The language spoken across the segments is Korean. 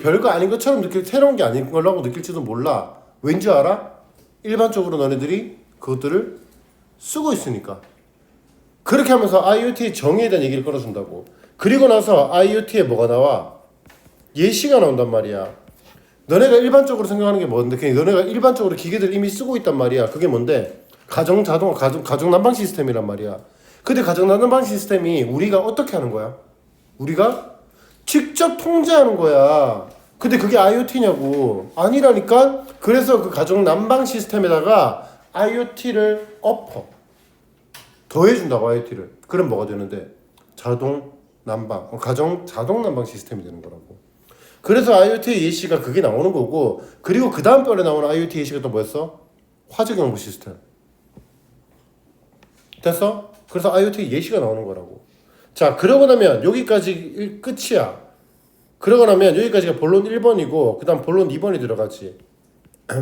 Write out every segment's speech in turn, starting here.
별거 아닌 것처럼 새로운 게 아닌 거라고 느낄지도 몰라. 왠지 알아? 일반적으로 너네들이 그것들을 쓰고 있으니까. 그렇게 하면서 IoT의 정의에 대한 얘기를 끌어준다고. 그리고 나서 IoT에 뭐가 나와? 예시가 나온단 말이야. 너네가 일반적으로 생각하는 게 뭔데? 그냥 너네가 일반적으로 기계들 이미 쓰고 있단 말이야. 그게 뭔데? 가정 난방 시스템이란 말이야. 근데 가정 난방 시스템이 우리가 어떻게 하는 거야? 우리가 직접 통제하는 거야. 근데 그게 IoT냐고. 아니라니까? 그래서 그 가정 난방 시스템에다가 IoT를 더해준다고. IoT를. 그럼 뭐가 되는데? 자동 난방, 가정 자동 난방 시스템이 되는 거라고. 그래서 IoT의 예시가 그게 나오는 거고, 그리고 그 다음 번에 나오는 IoT 예시가 또 뭐였어? 화재 경보 시스템. 됐어? 그래서 IoT 예시가 나오는 거라고. 자, 그러고 나면 여기까지 끝이야. 그러고 나면 여기까지가 본론 1번이고 그 다음 본론 2번이 들어가지.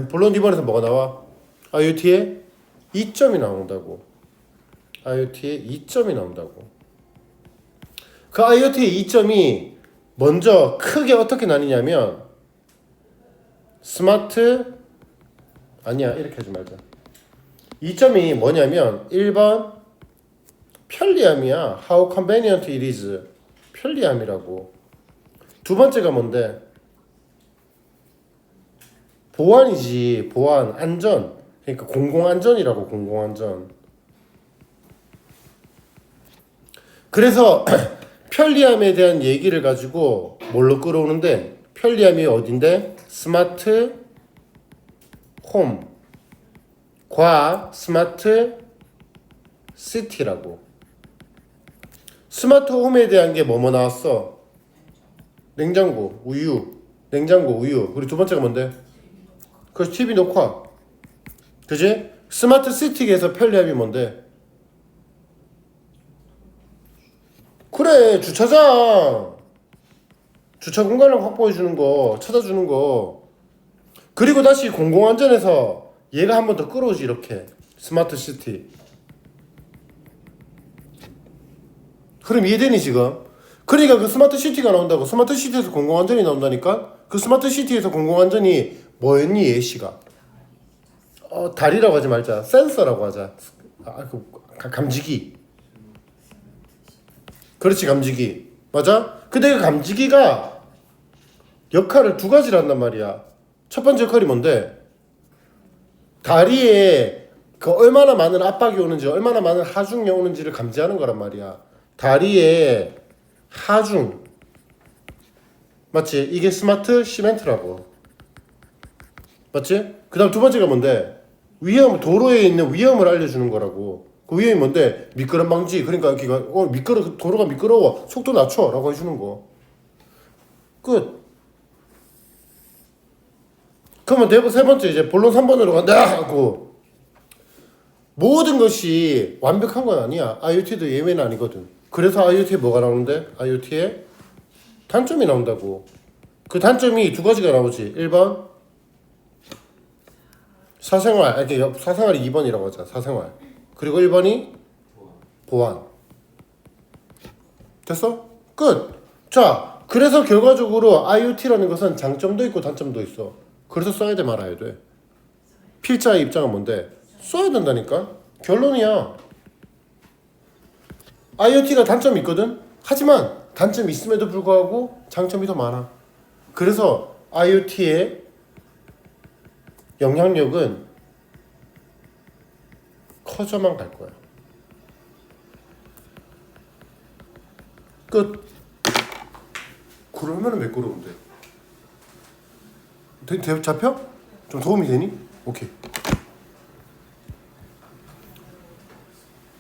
본론 2번에서 뭐가 나와? IoT의 이점이 나온다고. IoT의 이점이 나온다고. 그 IoT의 이점이 먼저 크게 어떻게 나뉘냐면 스마트 아니야 이렇게 하지 말자. 이점이 뭐냐면 1번 편리함이야. How convenient it is. 편리함이라고. 두 번째가 뭔데? 보안이지. 보안, 안전. 그러니까 공공안전이라고. 공공안전. 그래서 편리함에 대한 얘기를 가지고 뭘로 끌어오는데, 편리함이 어딘데? 스마트 홈과 스마트 시티라고. 스마트 홈에 대한 게 뭐뭐 나왔어? 냉장고, 우유. 냉장고, 우유. 그리고 두 번째가 뭔데? 그 TV 녹화. 그지? 스마트 시티에서 편리함이 뭔데? 그래, 주차장. 주차 공간을 확보해 주는 거, 찾아주는 거. 그리고 다시 공공안전에서 얘가 한 번 더 끌어오지, 이렇게. 스마트 시티. 흐름 이해되니, 지금? 그러니까 그 스마트 시티가 나온다고. 스마트 시티에서 공공안전이 나온다니까? 그 스마트 시티에서 공공안전이 뭐였니, 예시가? 다리라고 하지 말자. 센서라고 하자. 감지기. 그렇지, 감지기. 맞아? 근데 그 감지기가 역할을 두 가지를 한단 말이야. 첫 번째 역할이 뭔데? 다리에 그 얼마나 많은 압박이 오는지, 얼마나 많은 하중이 오는지를 감지하는 거란 말이야. 다리에 하중. 맞지? 이게 스마트 시멘트라고. 맞지? 그 다음 두 번째가 뭔데? 위험, 도로에 있는 위험을 알려주는 거라고. 그 위험이 뭔데? 미끄럼 방지. 그러니까 도로가 미끄러워. 속도 낮춰. 라고 해주는 거. 끝. 그러면 세 번째 이제 본론 3번으로 간다 하고. 모든 것이 완벽한 건 아니야. IoT도 예외는 아니거든. 그래서 IoT에 뭐가 나오는데? IoT에 단점이 나온다고. 그 단점이 두 가지가 나오지. 1번 사생활. 사생활이 2번이라고 하자. 사생활. 그리고 1번이 보안. 됐어? 끝. 자, 그래서 결과적으로 IoT라는 것은 장점도 있고 단점도 있어. 그래서 써야 돼, 말아야 돼. 필자의 입장은 뭔데? 써야 된다니까? 결론이야. IoT가 단점이 있거든? 하지만 단점이 있음에도 불구하고 장점이 더 많아. 그래서 IoT의 영향력은 커져만 갈 거야. 끝. 그러면 매끄러운데. 잡혀? 좀 도움이 되니? 오케이.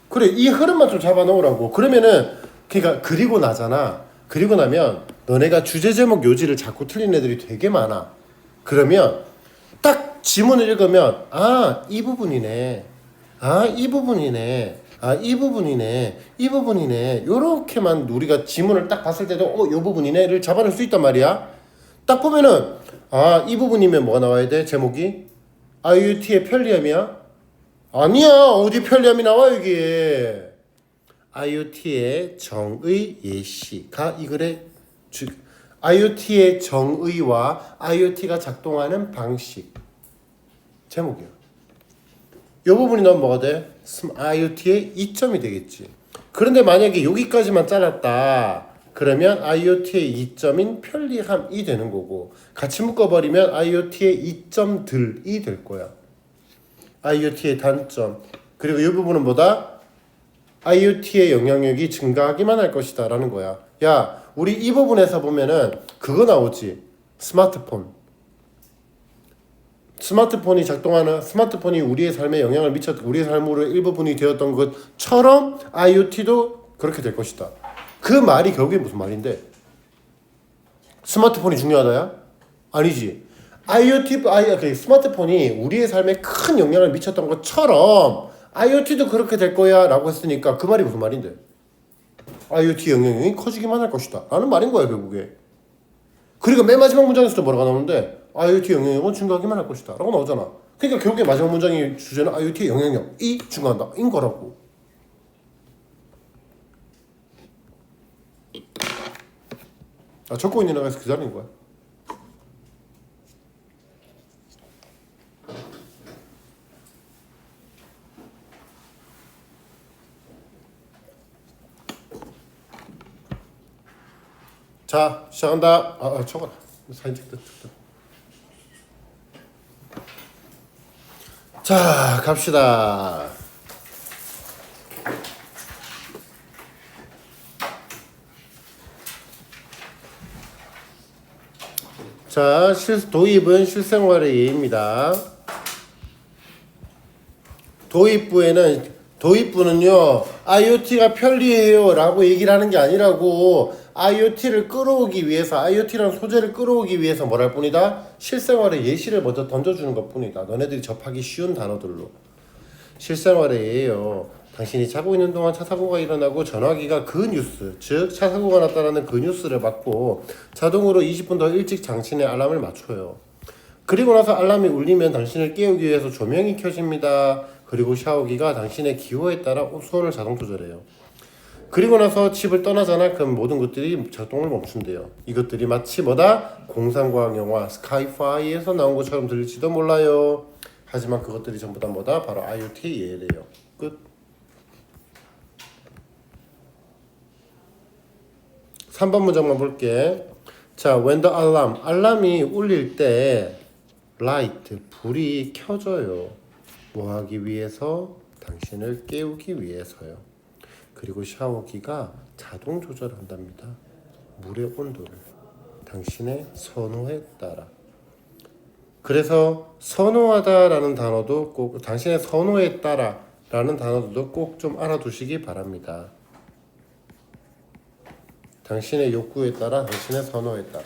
그래, 이 흐름만 좀 잡아 놓으라고. 그러면은 그러니까 그리고 나잖아. 그리고 나면 너네가 주제 제목 요지를 자꾸 틀린 애들이 되게 많아. 그러면 딱 지문을 읽으면 이 부분이네. 이 부분이네. 이 부분이네. 이 부분이네. 요렇게만 우리가 지문을 딱 봤을 때도 요 부분이네를 잡아낼 수 있단 말이야. 딱 보면은 이 부분이면 뭐가 나와야 돼? 제목이 IoT의 편리함이야? 아니야. 어디 편리함이 나와 여기에. IoT의 정의 예시가 이 글의 IoT의 정의와 IoT가 작동하는 방식. 제목이야. 이 부분이 넣으면 뭐가 돼? IoT의 이점이 되겠지. 그런데 만약에 여기까지만 잘랐다. 그러면 IoT의 이점인 편리함이 되는 거고, 같이 묶어버리면 IoT의 이점들이 될 거야. IoT의 단점. 그리고 이 부분은 뭐다? IoT의 영향력이 증가하기만 할 것이다 라는 거야. 야, 우리 이 부분에서 보면은 그거 나오지. 스마트폰이 우리의 삶에 영향을 미쳤고 우리의 삶으로 일부분이 되었던 것처럼 IoT도 그렇게 될 것이다. 그 말이 결국에 무슨 말인데? 스마트폰이 중요하다야? 아니지. 스마트폰이 우리의 삶에 큰 영향을 미쳤던 것처럼 IoT도 그렇게 될 거야 라고 했으니까 그 말이 무슨 말인데? IoT 영향력이 커지기만 할 것이다 라는 말인 거야 결국에. 그리고 맨 마지막 문장에서도 뭐라고 나오는데 IoT 영향력은 증가하기만 할 것이다 라고 나오잖아. 그러니까 결국에 마지막 문장의 주제는 IoT 영향력이 증가한다 인 거라고. 적고 있는 애가 그 자리인 거야. 자, 시작한다. 적어라. 사진 찍다. 자, 갑시다. 자, 도입은 실생활의 예입니다. 도입부는요, IoT가 편리해요 라고 얘기를 하는 게 아니라고, IoT를 끌어오기 위해서, IoT라는 소재를 끌어오기 위해서 뭘 할 뿐이다? 실생활의 예시를 먼저 던져주는 것 뿐이다. 너네들이 접하기 쉬운 단어들로. 실생활의 예예요. 당신이 자고 있는 동안 차 사고가 일어나고 전화기가 그 뉴스, 즉 차 사고가 났다라는 그 뉴스를 받고 자동으로 20분 더 일찍 당신의 알람을 맞춰요. 그리고 나서 알람이 울리면 당신을 깨우기 위해서 조명이 켜집니다. 그리고 샤워기가 당신의 기호에 따라 온수원을 자동 조절해요. 그리고 나서 집을 떠나잖아. 그럼 모든 것들이 작동을 멈춘대요. 이것들이 마치 뭐다? 공상과학 영화 스카이파이에서 나온 것처럼 들릴지도 몰라요. 하지만 그것들이 전부 다 뭐다? 바로 IoT의 예래요. 끝. 3번 문장만 볼게. 자, when the alarm, 알람이 울릴 때 light, 불이 켜져요. 뭐 하기 위해서? 당신을 깨우기 위해서요. 그리고 샤워기가 자동 조절한답니다. 물의 온도를 당신의 선호에 따라. 그래서 선호하다라는 단어도 꼭, 당신의 선호에 따라라는 단어도 꼭 좀 알아두시기 바랍니다. 당신의 욕구에 따라, 당신의 선호에 따라.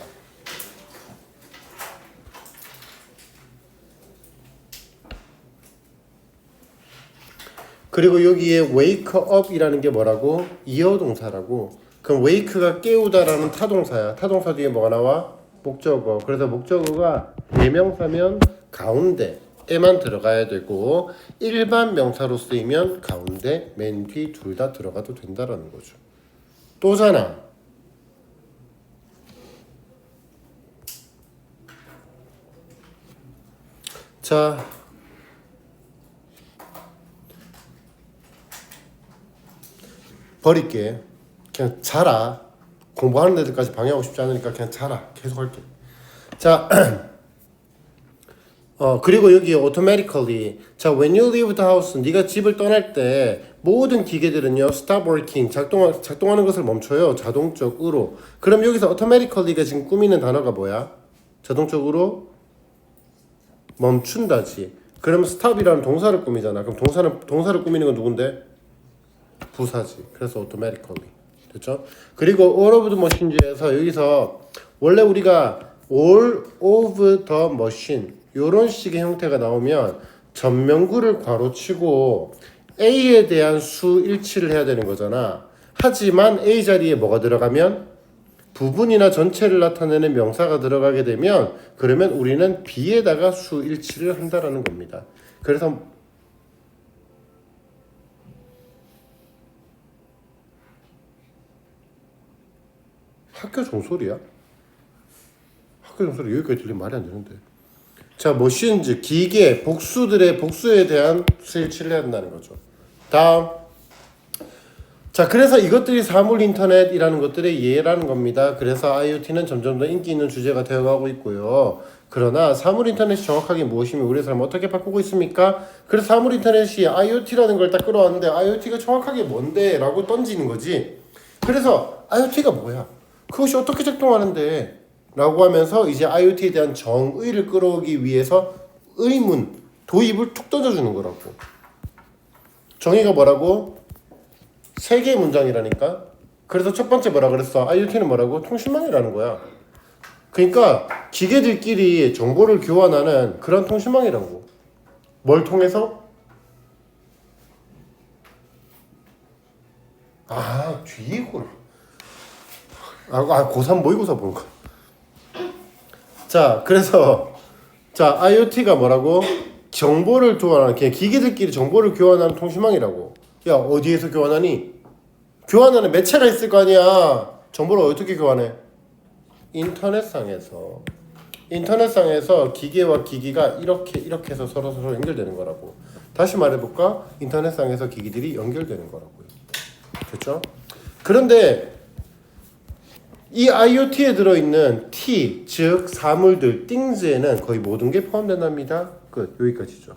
그리고 여기에 wake up이라는 게 뭐라고? 이어동사라고. 그럼 wake가 깨우다라는 타동사야. 타동사 뒤에 뭐가 나와? 목적어. 그래서 목적어가 대명사면 가운데에만 들어가야 되고 일반 명사로 쓰이면 가운데, 맨 뒤 둘 다 들어가도 된다라는 거죠. 또잖아. 자, 버릴게. 그냥 자라. 공부하는 애들까지 방해하고 싶지 않으니까 그냥 자라. 계속 할게. 자, 그리고 여기 automatically. 자, when you leave the house, 네가 집을 떠날 때 모든 기계들은요 stop working, 작동하는 것을 멈춰요. 자동적으로. 그럼 여기서 automatically가 지금 꾸미는 단어가 뭐야? 자동적으로 멈춘다지. 그럼 stop이라는 동사를 꾸미잖아. 그럼 동사를 꾸미는 건 누군데? 부사지. 그래서 automatically. 됐죠? 그리고 all of the machine에서 여기서 원래 우리가 all of the machine 요런 식의 형태가 나오면 전명구를 괄호치고 A에 대한 수 일치를 해야 되는 거잖아. 하지만 A 자리에 뭐가 들어가면 부분이나 전체를 나타내는 명사가 들어가게 되면 그러면 우리는 B에다가 수 일치를 한다라는 겁니다. 그래서 학교 종소리야? 학교 소리 여기까지 들리면 말이 안 되는데. 자, 머신즈 기계 복수들의 복수에 대한 스위치를 한다는 거죠. 다음. 자, 그래서 이것들이 사물 인터넷이라는 것들의 예라는 겁니다. 그래서 IoT는 점점 더 인기 있는 주제가 되어가고 있고요. 그러나 사물 인터넷이 정확하게 무엇이며 우리의 삶을 어떻게 바꾸고 있습니까? 그래서 사물 인터넷이 IoT라는 걸 딱 끌어왔는데 IoT가 정확하게 뭔데? 라고 던지는 거지. 그래서 IoT가 뭐야? 그것이 어떻게 작동하는데? 라고 하면서 이제 IoT에 대한 정의를 끌어오기 위해서 의문, 도입을 툭 던져주는 거라고. 정의가 뭐라고? 세 개의 문장이라니까. 그래서 첫 번째 뭐라 그랬어? IoT는 뭐라고? 통신망이라는 거야. 그러니까 기계들끼리 정보를 교환하는 그런 통신망이라고. 뭘 통해서? 아, 뒤구나. 고3 모의고사 보는 거. 자, 그래서 자, IoT가 뭐라고? 정보를 교환하는, 그냥 기계들끼리 정보를 교환하는 통신망이라고. 야, 어디에서 교환하니? 교환하는 매체가 있을 거 아니야. 정보를 어떻게 교환해? 인터넷상에서. 인터넷상에서 기계와 기기가 이렇게 해서 서로 연결되는 거라고. 다시 말해볼까? 인터넷상에서 기기들이 연결되는 거라고요. 됐죠? 그런데 이 IoT에 들어있는 T, 즉 사물들, things에는 거의 모든 게 포함된답니다. 끝. 여기까지죠.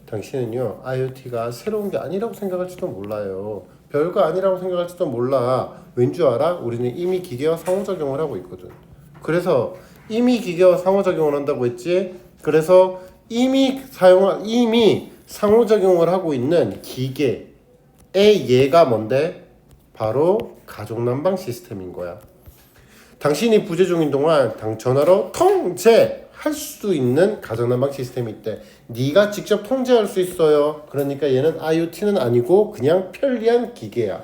당신은요, IoT가 새로운 게 아니라고 생각할지도 몰라요. 별거 아니라고 생각할지도 몰라. 왠 줄 알아? 우리는 이미 기계와 상호작용을 하고 있거든. 그래서 이미 기계와 상호작용을 한다고 했지. 그래서 이미 상호작용을 하고 있는 기계의 예가 뭔데? 바로 가족난방 시스템인 거야. 당신이 부재 중인 동안 전화로 통제할 수 있는 가족난방 시스템이 있대. 네가 직접 통제할 수 있어요. 그러니까 얘는 IoT는 아니고 그냥 편리한 기계야.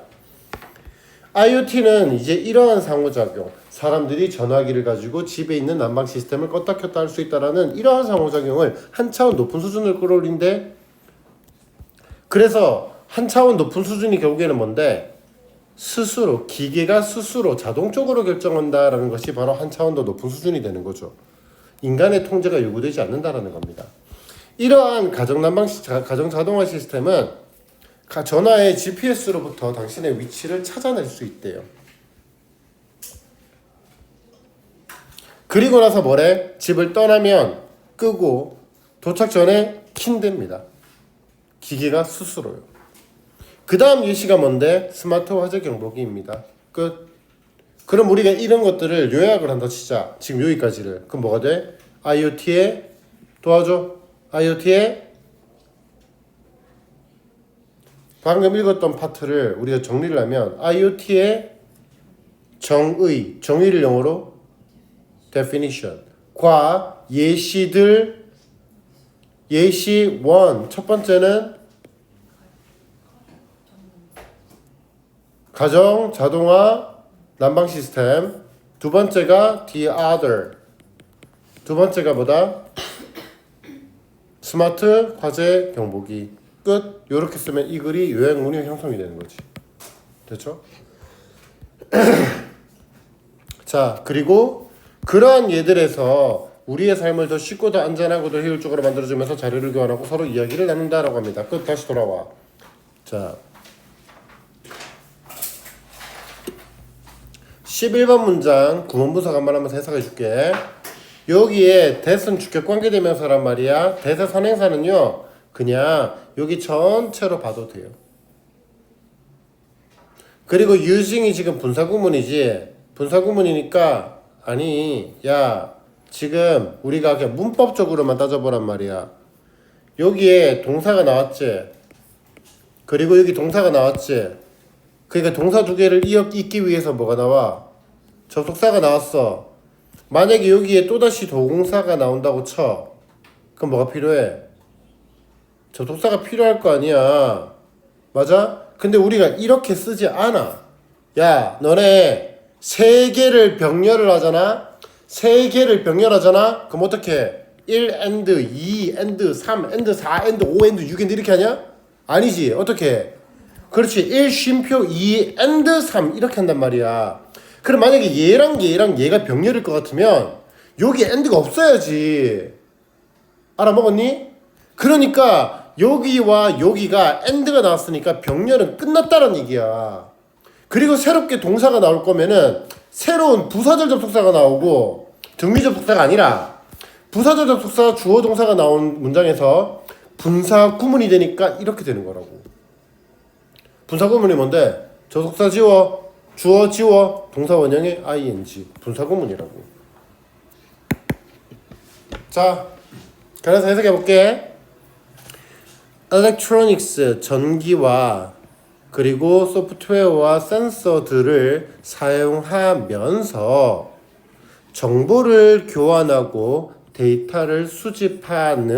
IoT는 이제 이러한 상호작용, 사람들이 전화기를 가지고 집에 있는 난방 시스템을 껐다 켰다 할 수 있다라는 이러한 상호작용을 한 차원 높은 수준을 끌어올린대. 그래서 한 차원 높은 수준이 결국에는 뭔데? 스스로, 기계가 스스로 자동적으로 결정한다라는 것이 바로 한 차원 더 높은 수준이 되는 거죠. 인간의 통제가 요구되지 않는다라는 겁니다. 이러한 가정 자동화 시스템은 전화의 GPS로부터 당신의 위치를 찾아낼 수 있대요. 그리고 나서 뭐래? 집을 떠나면 끄고 도착 전에 킨답니다. 기계가 스스로요. 그 다음 예시가 뭔데? 스마트 화재 경보기입니다. 끝. 그럼 우리가 이런 것들을 요약을 한다 치자. 지금 여기까지를. 그럼 뭐가 돼? IoT에 도와줘. IoT에 방금 읽었던 파트를 우리가 정리를 하면 IoT의 정의를 영어로 definition 과 예시들 예시 1 첫 번째는 가정 자동화 난방 시스템, 두 번째가 the other, 두 번째가 뭐다? 스마트 화재 경보기. 끝. 요렇게 쓰면 이 글이 요약문이 형성이 되는 거지. 됐죠? 자, 그리고 그러한 예들에서 우리의 삶을 더 쉽고 더 안전하고 더 효율적으로 만들어주면서 자료를 교환하고 서로 이야기를 나눈다라고 합니다. 끝. 다시 돌아와. 자, 11번 문장 구문분석 한번 하면서 해석해 줄게. 여기에 that은 주격관계대명사란 말이야. that의 선행사는요 그냥 여기 전체로 봐도 돼요. 그리고 using이 지금 분사구문이지. 분사구문이니까 아니 야 지금 우리가 그냥 문법적으로만 따져보란 말이야. 여기에 동사가 나왔지. 그리고 여기 동사가 나왔지. 그러니까 동사 두 개를 잇기 위해서 뭐가 나와? 접속사가 나왔어. 만약에 여기에 또다시 도공사가 나온다고 쳐. 그럼 뭐가 필요해? 접속사가 필요할 거 아니야. 맞아? 근데 우리가 이렇게 쓰지 않아. 야, 너네 세 개를 병렬을 하잖아? 세 개를 병렬하잖아? 그럼 어떻게? 1 and 2 and 3 and 4 and 5 and 6 and 이렇게 하냐? 아니지. 어떻게? 그렇지. 1 쉼표 2 and 3 이렇게 한단 말이야. 그럼 만약에 얘랑 얘가 병렬일 것 같으면 여기 엔드가 없어야지. 알아먹었니? 그러니까 여기와 여기가 엔드가 나왔으니까 병렬은 끝났다는 얘기야. 그리고 새롭게 동사가 나올 거면은 새로운 부사절 접속사가 나오고 등위 접속사가 아니라 부사절 접속사 주어 동사가 나온 문장에서 분사 구문이 되니까 이렇게 되는 거라고. 분사 구문이 뭔데? 접속사 지워, 주어 지워, 동사 원형의 ing. 분사 구문이라고. 자, 그래서 해석해 볼게. electronics 전기와 그리고 소프트웨어와 센서들을 사용하면서 정보를 교환하고 데이터를 수집하는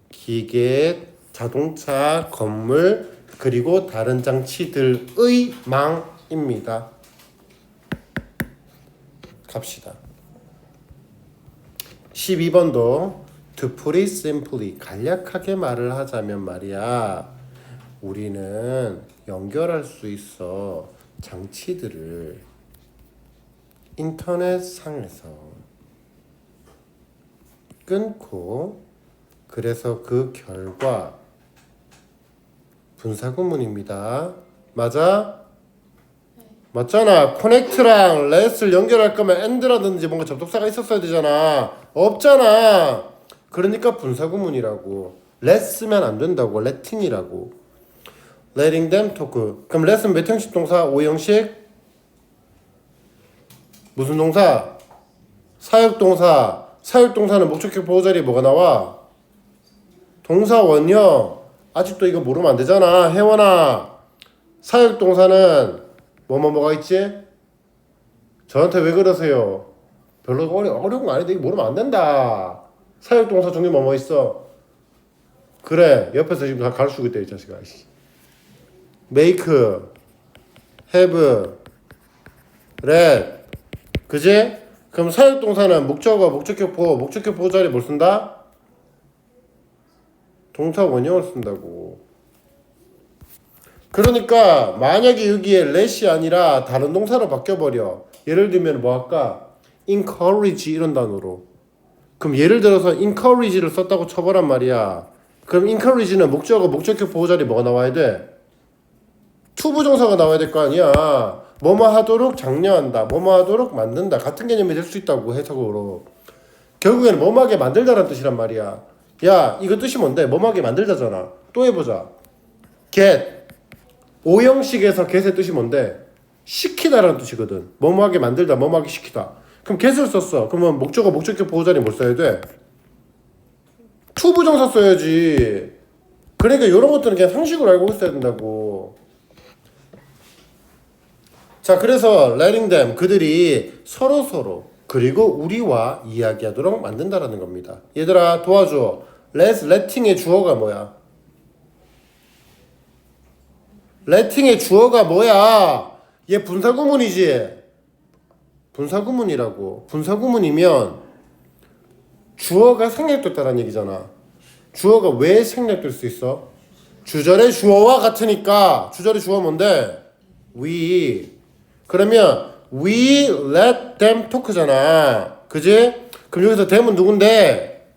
기계, 자동차, 건물 그리고 다른 장치들의 망입니다. 갑시다. 12번도 to put it simply 간략하게 말을 하자면 말이야. 우리는 연결할 수 있어 장치들을 인터넷 상에서 끊고 그래서 그 결과 분사구문입니다. 맞아? 맞잖아. connect랑 let을 연결할 거면 and라든지 뭔가 접속사가 있었어야 되잖아. 없잖아. 그러니까 분사구문이라고. let 쓰면 안 된다고. letting이라고. letting them talk. 그럼 let은 몇 형식 동사? 5형식? 무슨 동사? 사역동사. 사역동사는 목적격 보호자리에 뭐가 나와? 동사 원형. 아직도 이거 모르면 안 되잖아. 혜원아. 사역동사는 뭐가 있지? 저한테 왜 그러세요? 별로 어려운 거 아닌데 이거 모르면 안 된다. 사역동사 종류 뭐 있어? 그래. 옆에서 지금 다 가르치고 있다 이 자식아. make, have, let. 그지? 그럼 사역동사는 목적어, 목적격 보호 자리에 뭘 쓴다? 동사 원형을 쓴다고. 그러니까 만약에 여기에 let이 아니라 다른 동사로 바뀌어버려. 예를 들면 뭐 할까? encourage 이런 단어로. 그럼 예를 들어서 encourage를 썼다고 쳐보란 말이야. 그럼 encourage는 목적어, 목적격 보호 자리에 뭐가 나와야 돼? to 부정사가 나와야 될 거 아니야. 뭐뭐 하도록 장려한다. 뭐뭐 하도록 만든다. 같은 개념이 될 수 있다고 해석으로. 결국에는 뭐뭐하게 만들다라는 뜻이란 말이야. 야, 이거 뜻이 뭔데? 뭐뭐하게 만들다잖아. 또 해보자. get. 오형식에서 get의 뜻이 뭔데? 시키다라는 뜻이거든. 뭐뭐하게 만들다, 뭐뭐하게 시키다. 그럼 get을 썼어. 그러면 목적어, 목적격 보호자리 뭘 써야 돼? to 부정사 써야지. 그러니까 이런 것들은 그냥 상식으로 알고 있어야 된다고. 자, 그래서 letting them 그들이 서로 그리고 우리와 이야기하도록 만든다라는 겁니다. 얘들아 도와줘. letting의 주어가 뭐야? letting의 주어가 뭐야? 얘 분사구문이지. 분사구문이라고. 분사구문이면 주어가 생략됐다는 얘기잖아. 주어가 왜 생략될 수 있어? 주절의 주어와 같으니까. 주절의 주어 뭔데? we. 그러면 we let them talk잖아. 그지? 그럼 여기서 them은 누군데?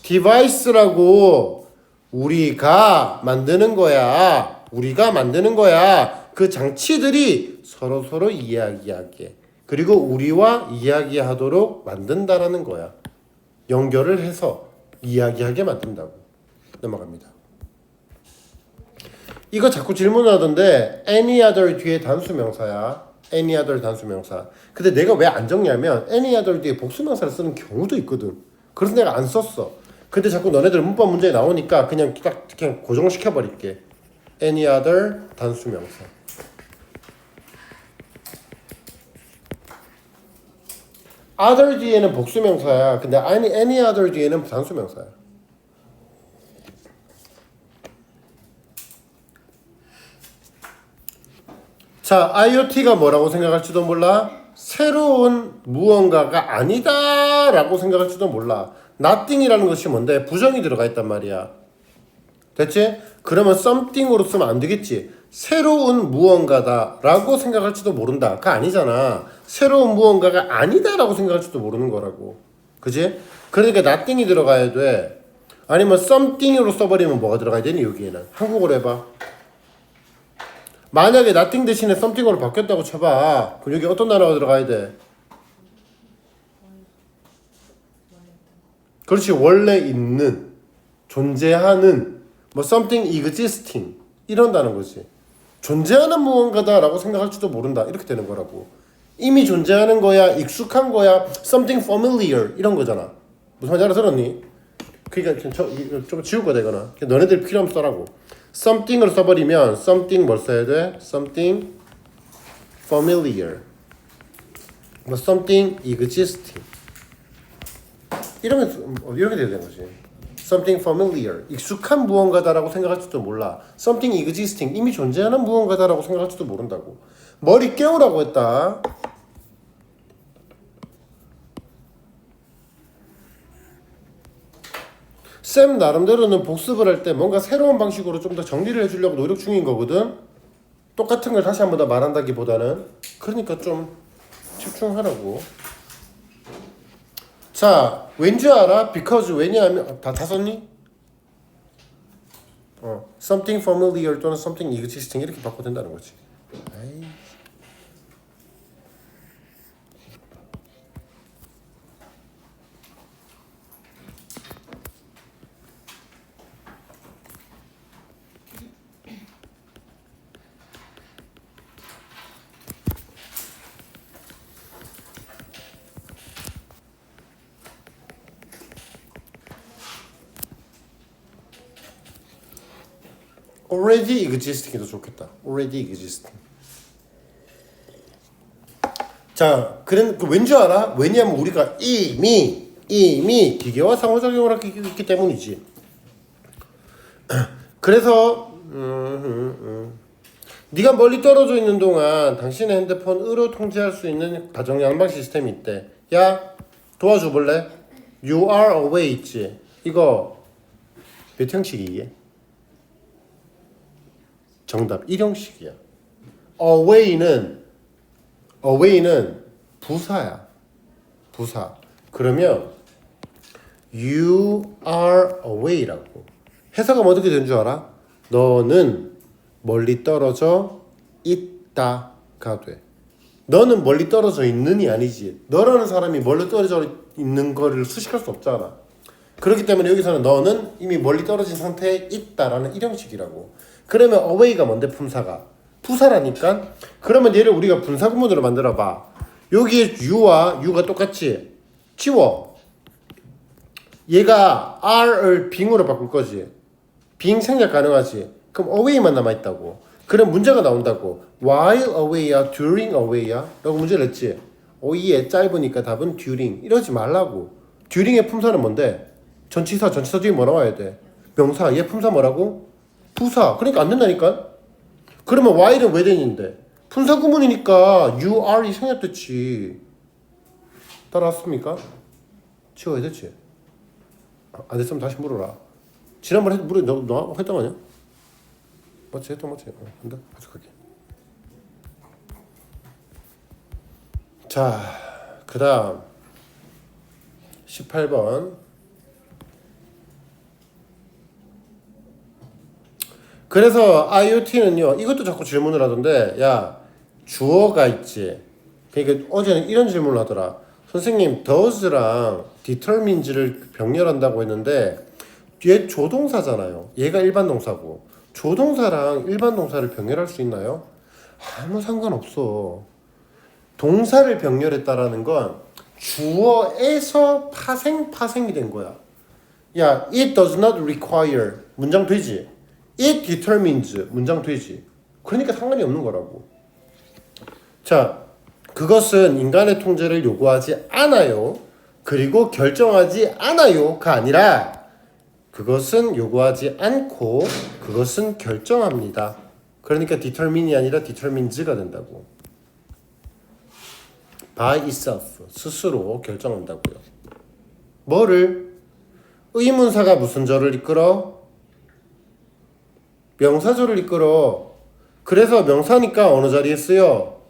device라고. 우리가 만드는 거야. 우리가 만드는 거야. 그 장치들이 서로 이야기하게. 그리고 우리와 이야기하도록 만든다라는 거야. 연결을 해서 이야기하게 만든다고. 넘어갑니다. 이거 자꾸 질문하던데 any other 뒤에 단수명사야. any other 단수명사. 근데 내가 왜 안 적냐면 any other 뒤에 복수명사를 쓰는 경우도 있거든. 그래서 내가 안 썼어. 근데 자꾸 너네들 문법 문제에 나오니까 그냥 고정시켜 버릴게. any other 단수명사. other 뒤에는 복수명사야. 근데 any other 뒤에는 단수명사야. 자, IoT가 뭐라고 생각할지도 몰라. 새로운 무언가가 아니다 라고 생각할지도 몰라. nothing이라는 것이 뭔데? 부정이 들어가 있단 말이야. 됐지? 그러면 something으로 쓰면 안 되겠지. 새로운 무언가다라고 생각할지도 모른다. 그거 아니잖아. 새로운 무언가가 아니다라고 생각할지도 모르는 거라고. 그지? 그러니까 nothing이 들어가야 돼. 아니면 something으로 써버리면 뭐가 들어가야 되니 여기에는? 한국어로 해봐. 만약에 nothing 대신에 something으로 바뀌었다고 쳐봐. 그럼 여기 어떤 단어가 들어가야 돼? 그렇지. 원래 있는, 존재하는, 뭐 something existing 이런다는 거지. 존재하는 무언가다라고 생각할지도 모른다. 이렇게 되는 거라고. 이미 존재하는 거야, 익숙한 거야, something familiar 이런 거잖아. 무슨 말인지 알아들었니? 그러니까 좀 지울 거다 이거는. 너네들 필요하면 써라고. something을 써버리면 something 뭘 써야 돼? something familiar, 뭐 something existing 이러면 이렇게 돼야 되는 거지. something familiar, 익숙한 무언가다라고 생각할지도 몰라. something existing, 이미 존재하는 무언가다라고 생각할지도 모른다고. 머리 깨우라고 했다. 쌤 나름대로는 복습을 할 때 뭔가 새로운 방식으로 좀 더 정리를 해주려고 노력 중인 거거든. 똑같은 걸 다시 한 번 더 말한다기보다는. 그러니까 좀 집중하라고. 자, 왠지 알아? because 왜냐하면 다 썼니? something familiar 또는 something existing 이렇게 바꿔도 된다는 거지. 에이. already existing이 더 좋겠다. already existing. 자, 그 왠지 알아? 왜냐하면 우리가 이미 기계와 상호작용을 하기 때문이지. 그래서 네가 멀리 떨어져 있는 동안 당신의 핸드폰으로 통제할 수 있는 가정 양방 시스템이 있대. 야, 도와줘 볼래? You are away 있지. 이거 몇 형식이게? 정답 1형식이야. away는 부사야. 부사. 그러면 you are away라고. 해석은 어떻게 되는 줄 알아? 너는 멀리 떨어져 있다가 돼. 너는 멀리 떨어져 있는이 아니지. 너라는 사람이 멀리 떨어져 있는 거를 수식할 수 없잖아. 그렇기 때문에 여기서는 너는 이미 멀리 떨어진 상태에 있다라는 1형식이라고. 그러면 away가 뭔데? 부사라니까. 그러면 얘를 우리가 분사구문으로 만들어봐. 여기에 you와 you가 똑같지? 지워. 얘가 are을 being으로 바꿀 거지. being 생략 가능하지. 그럼 away만 남아있다고. 그럼 문제가 나온다고. while away야 during away야? 라고 문제를 냈지. 오이에 짧으니까 답은 during. 이러지 말라고. during의 품사는 뭔데? 전치사 뒤에 뭐 나와야 돼? 명사. 얘 품사 뭐라고? 부사. 그러니까 안 된다니까. 그러면 while은 왜 되는데? 분사 구문이니까 you are이 생략됐지. 따라왔습니까? 지워야 됐지. 안 됐으면 다시 물어라. 지난번에 너 했던 거 아니야? 맞지? 했던 거지. 간다. 가져갈게. 자, 그 다음 18번. 그래서 IoT는요, 이것도 자꾸 질문을 하던데, 야, 주어가 있지. 그러니까 어제는 이런 질문을 하더라. 선생님, does랑 determines를 병렬한다고 했는데, 얘 조동사잖아요. 얘가 일반 동사고. 조동사랑 일반 동사를 병렬할 수 있나요? 아무 상관없어. 동사를 병렬했다라는 건 주어에서 파생이 된 거야. 야, it does not require. 문장 되지? It determines. 문장 되지. 그러니까 상관이 없는 거라고. 자, 그것은 인간의 통제를 요구하지 않아요. 그리고 결정하지 않아요가 아니라 그것은 요구하지 않고 그것은 결정합니다. 그러니까 determine이 아니라 determines가 된다고. by itself. 스스로 결정한다고요. 뭐를? 의문사가 무슨 절을 이끌어? 명사절을 이끌어. 그래서 명사니까 어느 자리에 쓰여?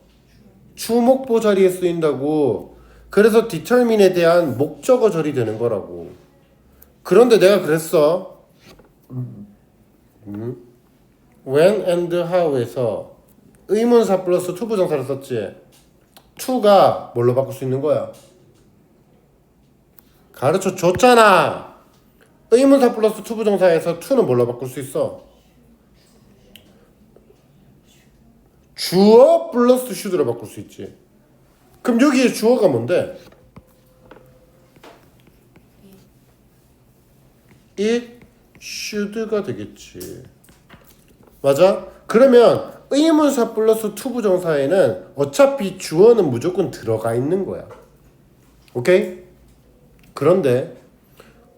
주목보 자리에 쓰인다고. 그래서 determine에 대한 목적어 절이 되는 거라고. 그런데 내가 그랬어. when and how에서 의문사 플러스 투부정사를 썼지. to가 뭘로 바꿀 수 있는 거야? 가르쳐 줬잖아. 의문사 플러스 투부정사에서 to는 뭘로 바꿀 수 있어? 주어 플러스 should로 바꿀 수 있지. 그럼 여기에 주어가 뭔데? it should가 되겠지. 맞아? 그러면 의문사 플러스 투부정사에는 어차피 주어는 무조건 들어가 있는 거야. 오케이? 그런데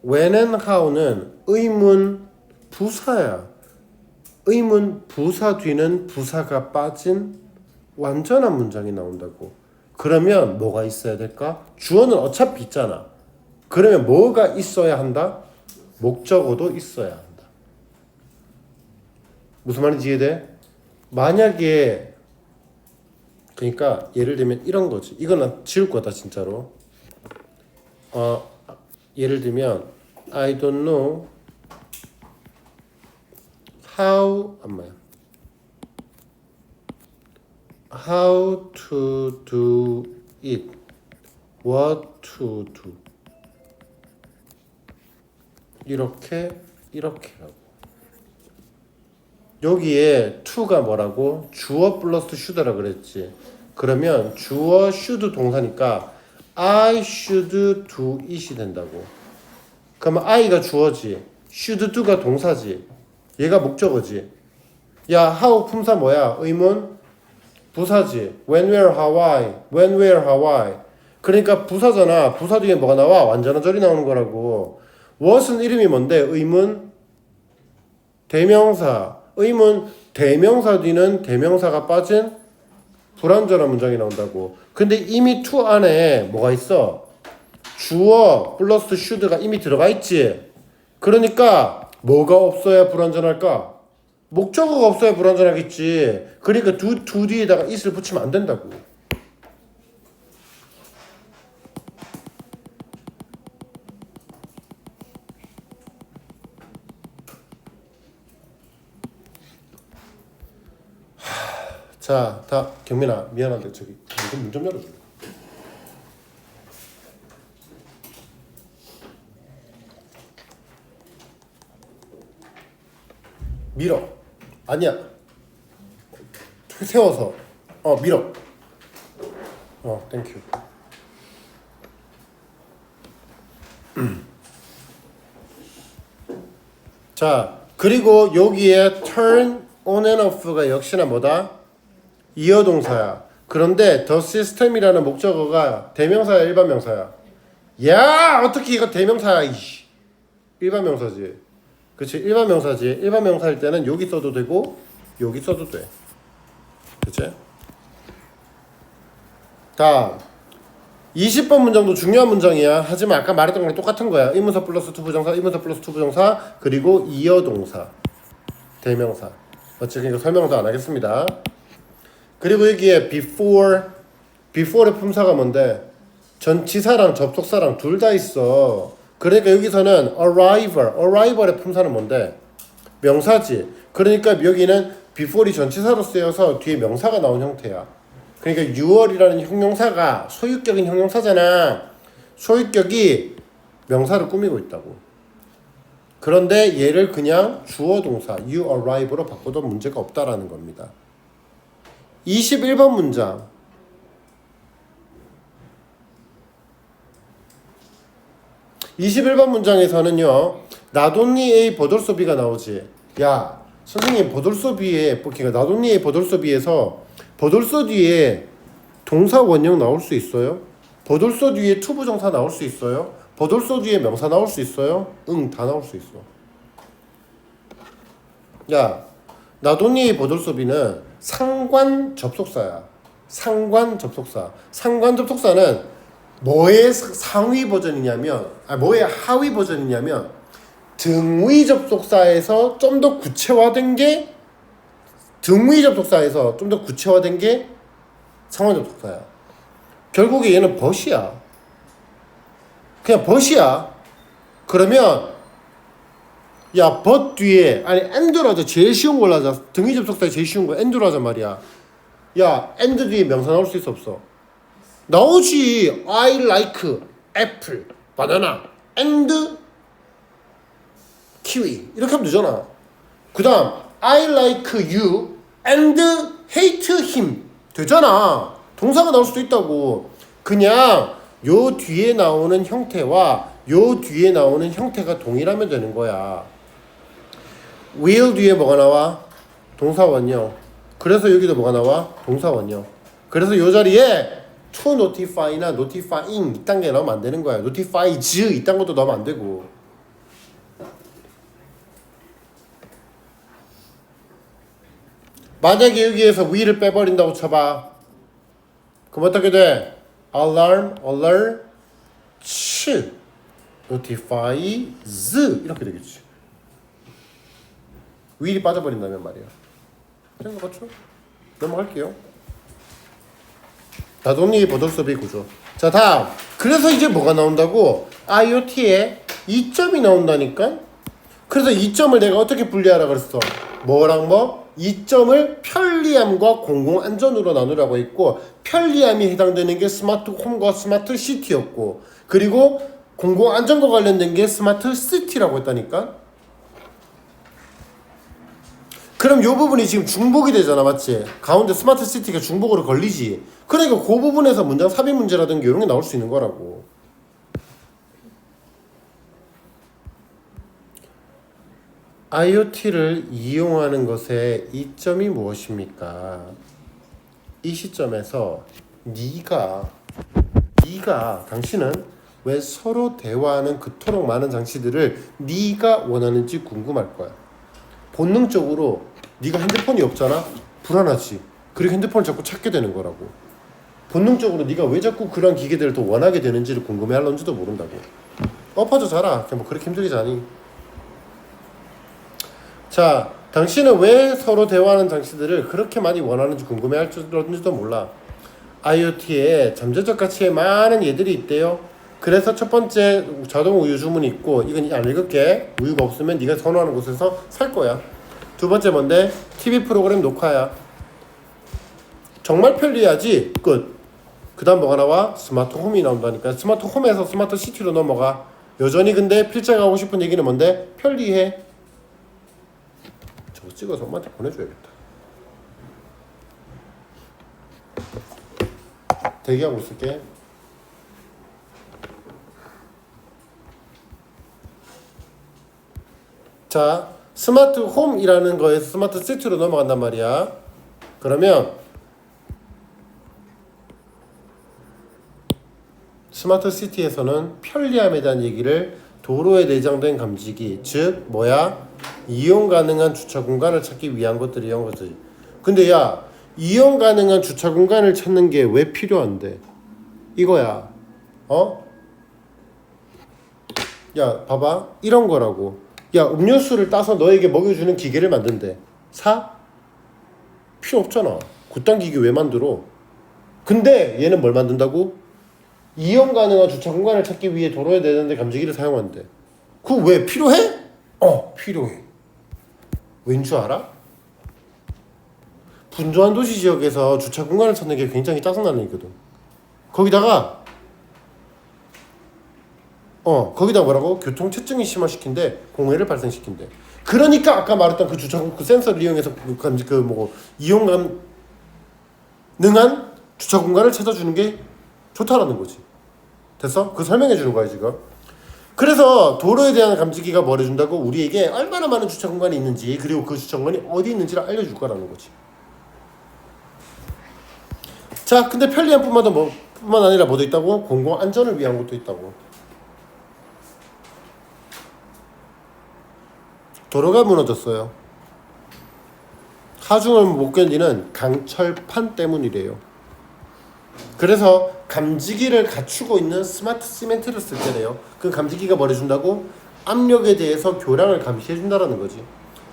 when and how는 의문 부사야. 의문 부사 뒤는 부사가 빠진 완전한 문장이 나온다고. 그러면 뭐가 있어야 될까? 주어는 어차피 있잖아. 그러면 뭐가 있어야 한다? 목적어도 있어야 한다. 무슨 말인지 이해돼? 만약에 그러니까 예를 들면 이런 거지. 이거는 지울 거다 진짜로. 예를 들면 I don't know how to do it. what to do. 이렇게 하고. 여기에 to가 뭐라고? 주어 플러스 should라 그랬지. 그러면 주어 should 동사니까 I should do it이 된다고. 그러면 I가 주어지, should do가 동사지, 얘가 목적어지. 야, how 품사 뭐야? 의문 부사지. when, where, how, why. when, where, how, why. 그러니까 부사잖아. 부사 뒤에 뭐가 나와? 완전한 절이 나오는 거라고. what은 이름이 뭔데? 의문 대명사. 의문 대명사 뒤는 대명사가 빠진 불완전한 문장이 나온다고. 근데 이미 to 안에 뭐가 있어? 주어 플러스 should가 이미 들어가 있지. 그러니까 뭐가 없어야 불완전할까? 목적어가 없어야 불완전하겠지. 그러니까 to 뒤에다가 it을 붙이면 안 된다고. 자, 다 경민아 미안한데 저기 문 좀 열어줘. 밀어. 아니야. 세워서. 밀어. 땡큐. 자, 그리고 여기에 turn on and off가 역시나 뭐다? 이어동사야. 그런데 the system이라는 목적어가 대명사야, 일반 명사야? 야, 어떻게 이거 대명사야? 이씨. 일반 명사지. 그치? 일반 명사지. 일반 명사일 때는 여기 써도 되고 여기 써도 돼. 그치? 다음 20번 문장도 중요한 문장이야. 하지만 아까 말했던 거랑 똑같은 거야. 의문사 플러스 투부정사, 의문사 플러스 투부정사, 그리고 이어동사, 대명사. 맞지? 그러니까 설명도 안 하겠습니다. 그리고 여기에 before의 품사가 뭔데? 전치사랑 접속사랑 둘 다 있어. 그러니까 여기서는 arrival의 품사는 뭔데? 명사지. 그러니까 여기는 before이 전치사로 쓰여서 뒤에 명사가 나온 형태야. 그러니까 6월이라는 형용사가 소유격인 형용사잖아. 소유격이 명사를 꾸미고 있다고. 그런데 얘를 그냥 주어 동사 you arrive로 바꿔도 문제가 없다라는 겁니다. 21번 문장. 문장에서는요. 나돈니 A 버돌소비가 나오지. 야, 선생님 버돌소비에 그러니까 나돈니 A 버돌소비에서 버돌소 뒤에 동사 원형 나올 수 있어요? 버돌소 뒤에 투부정사 나올 수 있어요? 버돌소 뒤에 명사 나올 수 있어요? 응, 다 나올 수 있어. 야, 나돈니 A 버돌소비는 상관 접속사야. 상관 접속사. 상관 접속사는 뭐의 상위 버전이냐면, 뭐의 하위 버전이냐면 등위 접속사에서 좀 더 구체화된 게 등위 접속사에서 좀 더 구체화된 게 상호 접속사야. 결국에 얘는 벗이야. 그냥 벗이야. 그러면 야, 벗 뒤에 아니 and로 하자. 제일 쉬운 걸로 하자. 등위 접속사에 제일 쉬운 거 and로 하자 말이야. 야, and 뒤에 명사 나올 수 있어 없어? 나오지. I like apple, banana, and kiwi 이렇게 하면 되잖아. 그 다음 I like you and hate him 되잖아. 동사가 나올 수도 있다고. 그냥 요 뒤에 나오는 형태와 요 뒤에 나오는 형태가 동일하면 되는 거야. will 뒤에 뭐가 나와? 동사원형. 그래서 여기도 뭐가 나와? 동사원형. 그래서 요 자리에 to notify나 notifying 이딴 게 나오면 안 되는 거야. notifies 이딴 것도 나오면 안 되고. 만약에 여기에서 will을 빼버린다고 쳐봐. 그럼 어떻게 돼? alarm, alerts, notifies 이렇게 되겠지. will이 빠져버린다면 말이야. 생각하죠? 넘어갈게요. 다동리 버들서비 구조. 자, 다음. 그래서 이제 뭐가 나온다고? IoT에 이점이 나온다니까? 그래서 이점을 내가 어떻게 분리하라 그랬어? 뭐랑 뭐? 이점을 편리함과 공공안전으로 나누라고 했고, 편리함이 해당되는 게 스마트 홈과 스마트 시티였고, 그리고 공공안전과 관련된 게 스마트 시티라고 했다니까? 그럼 요 부분이 지금 중복이 되잖아, 맞지? 가운데 스마트 시티가 중복으로 걸리지. 그러니까 그 부분에서 문장 삽입 문제라든가 이런 게 나올 수 있는 거라고. IoT를 이용하는 것의 이점이 무엇입니까? 이 시점에서 당신은 왜 서로 대화하는 그토록 많은 장치들을 네가 원하는지 궁금할 거야. 본능적으로 네가 핸드폰이 없잖아? 불안하지. 그리고 핸드폰을 자꾸 찾게 되는 거라고. 본능적으로 네가 왜 자꾸 그런 기계들을 더 원하게 되는지를 궁금해할런지도 모른다고. 엎어져 자라. 그냥 뭐 그렇게 힘들지 않니? 자, 당신은 왜 서로 대화하는 장치들을 그렇게 많이 원하는지 궁금해할지도 몰라. IoT에 잠재적 가치에 많은 얘들이 있대요. 그래서 첫 번째 자동 우유 주문이 있고, 이건 안 읽을게. 우유가 없으면 네가 선호하는 곳에서 살 거야. 두 번째 뭔데? TV 프로그램 녹화야. 정말 편리하지? 끝. 그 다음 뭐가 나와? 스마트 홈이 나온다니까. 스마트 홈에서 스마트 시티로 넘어가. 여전히 근데 필자가 하고 싶은 얘기는 뭔데? 편리해. 저거 찍어서 엄마한테 보내줘야겠다. 대기하고 있을게. 자, 스마트 홈이라는 거에서 스마트 시티로 넘어간단 말이야. 그러면 스마트 시티에서는 편리함에 대한 얘기를 도로에 내장된 감지기, 즉 뭐야? 이용 가능한 주차 공간을 찾기 위한 것들이란 거지. 근데 야, 이용 가능한 주차 공간을 찾는 게 왜 필요한데? 이거야. 야, 봐봐. 이런 거라고. 야, 음료수를 따서 너에게 먹여주는 기계를 만든대. 사? 필요 없잖아. 그딴 기계 왜 만들어? 근데 얘는 뭘 만든다고? 이용 가능한 주차 공간을 찾기 위해 도로에 내는데 감지기를 사용한대. 그거 왜 필요해? 필요해. 왠 줄 알아? 분주한 도시 지역에서 주차 공간을 찾는 게 굉장히 짜증나는 일이거든. 거기다가 뭐라고? 교통체증이 심화시킨대. 공해를 발생시킨대. 그러니까 아까 말했던 그 주차 그 센서를 이용해서 이용 가능한 주차 공간을 찾아주는 게 좋다라는 거지. 됐어? 그거 설명해 주는 거야 지금. 그래서 도로에 대한 감지기가 뭘 해준다고? 우리에게 얼마나 많은 주차 공간이 있는지, 그리고 그 주차 공간이 어디 있는지를 알려줄 거라는 거지. 자, 근데 편리함 뿐만 아니라 뭐도 있다고? 공공 안전을 위한 것도 있다고. 도로가 무너졌어요. 하중을 못 견디는 강철판 때문이래요. 그래서 감지기를 갖추고 있는 스마트 시멘트를 쓸 때래요. 그 감지기가 뭘 해준다고? 압력에 대해서 교량을 감시해준다라는 거지.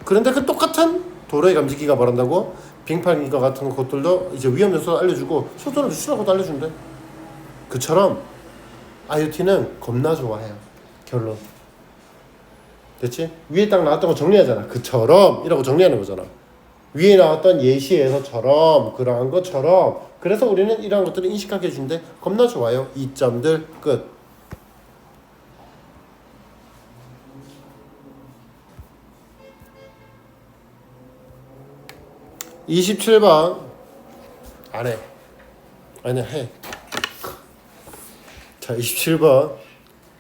그런데 그 똑같은 도로의 감지기가 말한다고 빙판기가 같은 것들도 이제 위험 요소 알려주고 속도를 주시라고도 알려준대. 그처럼 IoT는 겁나 좋아해요. 결론. 됐지? 위에 딱 나왔던 거 정리하잖아. 그처럼 이라고 정리하는 거잖아. 위에 나왔던 예시에서처럼 그러한 것처럼 그래서 우리는 이러한 것들을 인식하게 해준대. 겁나 좋아요. 이 점들 끝. (27번) 안 해. 아니 해. 자 27번.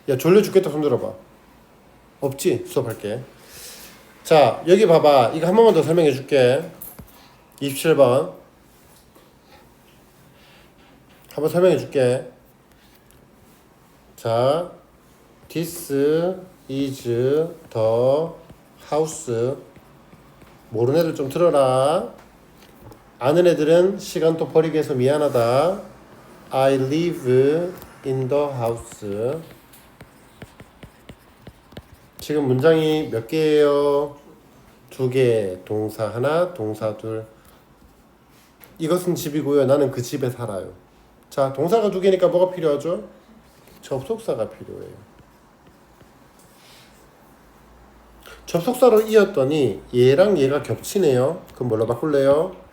야 졸려 죽겠다. 손 들어봐. 없지? 수업할게. 자 여기 봐봐. 이거 한 번만 더 설명해 줄게. 27번 한번 설명해 줄게. 자 This is the house. 모르는 애들 좀 들어라. 아는 애들은 시간 또 버리게 해서 미안하다. I live in the house. 지금 문장이 몇 개예요? 2개. 동사 하나, 동사 둘. 이것은 집이고요. 나는 그 집에 살아요. 자, 동사가 2개니까 뭐가 필요하죠? 접속사가 필요해요. 접속사로 이었더니 얘랑 얘가 겹치네요. 그럼 뭘로 바꿀래요?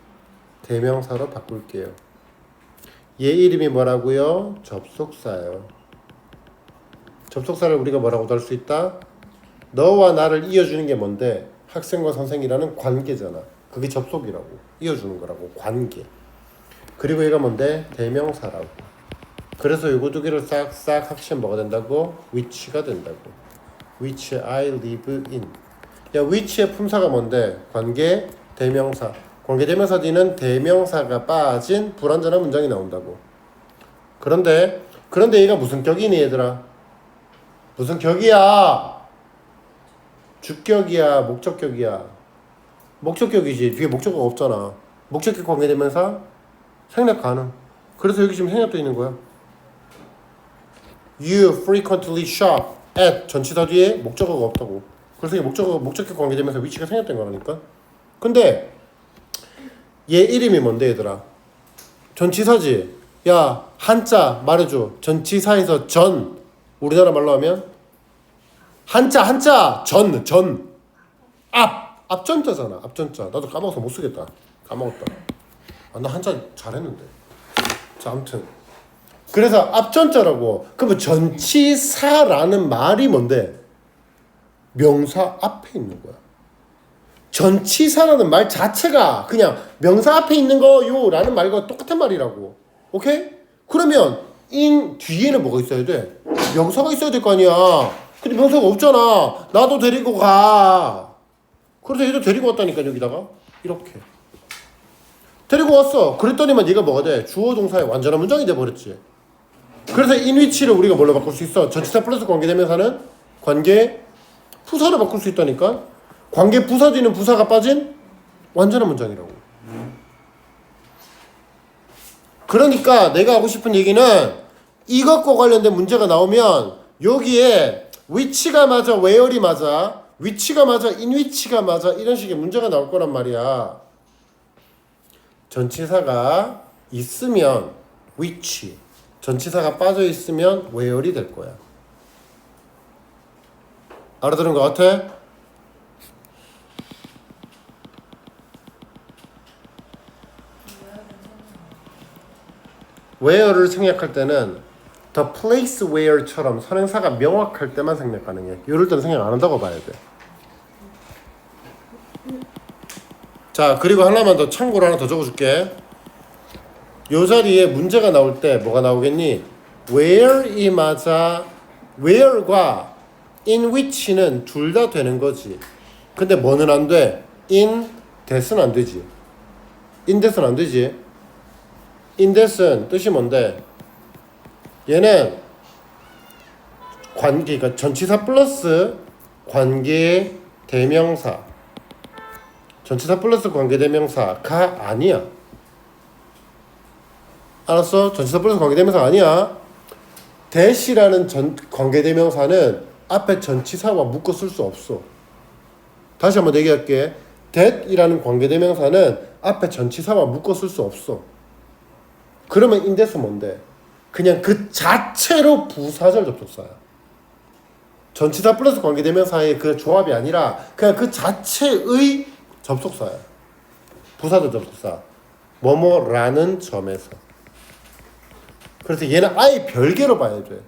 대명사로 바꿀게요. 얘 이름이 뭐라고요? 접속사예요. 접속사를 우리가 뭐라고도 할 수 있다? 너와 나를 이어주는 게 뭔데? 학생과 선생이라는 관계잖아. 그게 접속이라고. 이어주는 거라고. 관계. 그리고 얘가 뭔데? 대명사라고. 그래서 요거 2개를 싹싹 합치면 뭐가 된다고? which가 된다고. which I live in. 야, which의 품사가 뭔데? 관계, 대명사. 관계 대명사 뒤는 대명사가 빠진 불완전한 문장이 나온다고. 그런데 얘가 무슨 격이니 얘들아? 무슨 격이야? 주격이야? 목적격이야? 목적격이지. 뒤에 목적어가 없잖아. 목적격 관계 대명사 생략 가능. 그래서 여기 지금 생략돼 있는 거야. You frequently shop at 전치사 뒤에 목적어가 없다고. 그래서 이게 목적격 관계 대명사 위치가 생략된 거라니까. 근데 얘 이름이 뭔데 얘들아? 전치사지. 야 한자 말해줘. 전치사에서 전 우리나라 말로 하면 한자 전 앞전자잖아. 앞전자. 나도 까먹어서 못 쓰겠다. 까먹었다. 나 한자 잘했는데. 자 아무튼 그래서 앞전자라고. 그러면 전치사라는 말이 뭔데? 명사 앞에 있는 거야. 전치사라는 말 자체가 그냥 명사 앞에 있는 거요 라는 말과 똑같은 말이라고. 오케이? 그러면 in 뒤에는 뭐가 있어야 돼? 명사가 있어야 될 거 아니야. 근데 명사가 없잖아. 나도 데리고 가. 그래서 얘도 데리고 왔다니까. 여기다가 이렇게 데리고 왔어. 그랬더니만 얘가 뭐가 돼? 주어 동사의 완전한 문장이 돼버렸지. 그래서 in which를 우리가 뭘로 바꿀 수 있어? 전치사 플러스 관계대명사는 관계 부사로 바꿀 수 있다니까. 관계 부사 뒤는 부사가 빠진 완전한 문장이라고. 그러니까 내가 하고 싶은 얘기는 이것과 관련된 문제가 나오면 여기에 which가 맞아, where이 맞아, which가 맞아, in which가 맞아 이런 식의 문제가 나올 거란 말이야. 전치사가 있으면 which, 전치사가 빠져 있으면 where이 될 거야. 알아들은 것 같아? where를 생략할 때는 the place where처럼 선행사가 명확할 때만 생략 가능해. 이럴 때는 생략 안 한다고 봐야 돼. 자 그리고 하나만 더 참고로 하나 더 적어줄게. 요 자리에 문제가 나올 때 뭐가 나오겠니? where이 맞아. where과 in which는 둘 다 되는 거지. 근데 뭐는 안 돼? in that은 안 되지. in that은 안 되지. in that은 뜻이 뭔데? 얘는 관계가 전치사 플러스 관계 대명사. 전치사 플러스 관계 대명사가 아니야. 알았어? 전치사 플러스 관계 대명사가 아니야. that이라는 관계 대명사는 앞에 전치사와 묶어 쓸 수 없어. 다시 한번 얘기할게. that이라는 관계대명사는 앞에 전치사와 묶어 쓸 수 없어. 그러면 in데스 뭔데? 그냥 그 자체로 부사절 접속사야. 전치사 플러스 관계대명사의 그 조합이 아니라 그냥 그 자체의 접속사야. 부사절 접속사. 뭐뭐라는 점에서. 그래서 얘는 아예 별개로 봐야 돼.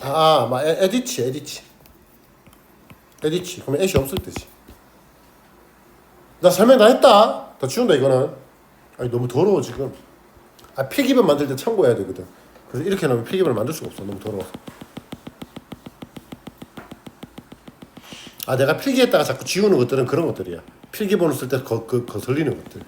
막 에디치. 그러면 애시 없을 때지. 나 설명 다 했다. 다 지운다 이거는. 아니 너무 더러워 지금. 필기본 만들 때 참고해야 되거든. 그래서 이렇게 하면 필기본을 만들 수가 없어. 너무 더러워서. 내가 필기했다가 자꾸 지우는 것들은 그런 것들이야. 필기본을 쓸 때 거슬리는 것들.